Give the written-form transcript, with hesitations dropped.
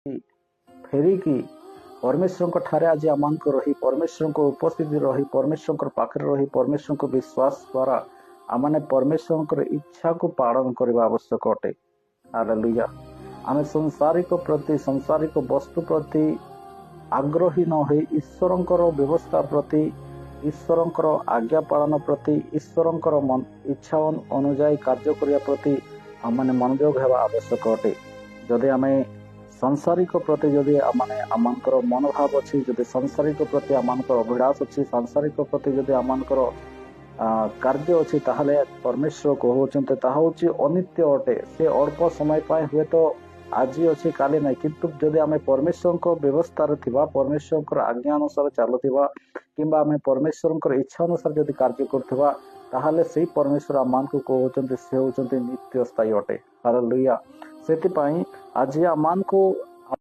फेरिकी परमेश्वर ठारे आज आम रही परमेश्वर उपस्थिति रही परमेश्वर पाखे रही परमेश्वर विश्वास द्वारा आम परमेश्वर इच्छा को पालन करने आवश्यक अटे। हालेलुया। आम सांसारिक वस्तु प्रति आग्रही न हो ईश्वर व्यवस्था प्रति ईश्वर आज्ञा पालन प्रति ईश्वर इच्छा अनुजाई कार्य करने प्रति आम मनोयोग होगा आवश्यक अटे। जदि आम सांसारिक प्रति जदि आमर मनोभाव अच्छी जदि सांसारिक प्रति आमर अभिलाष अच्छी सांसारिक प्रति जदि आमर कार्य अच्छी ताहले परमेश्वर कहते हूँ अनित्य अटे। से अल्प समय हुए तो आज अच्छी काली ना किंतु जदि आम परमेश्वर व्यवस्था थिबा परमेश्वर आज्ञा अनुसार चलुवा किंबा आम परमेश्वर इच्छा अनुसार जदि कार्य करथिबा ताहले से परमेश्वर आम को कहते से होउचंती नित्य स्थायी अटे। हालेलुया। सेति पई आज आम को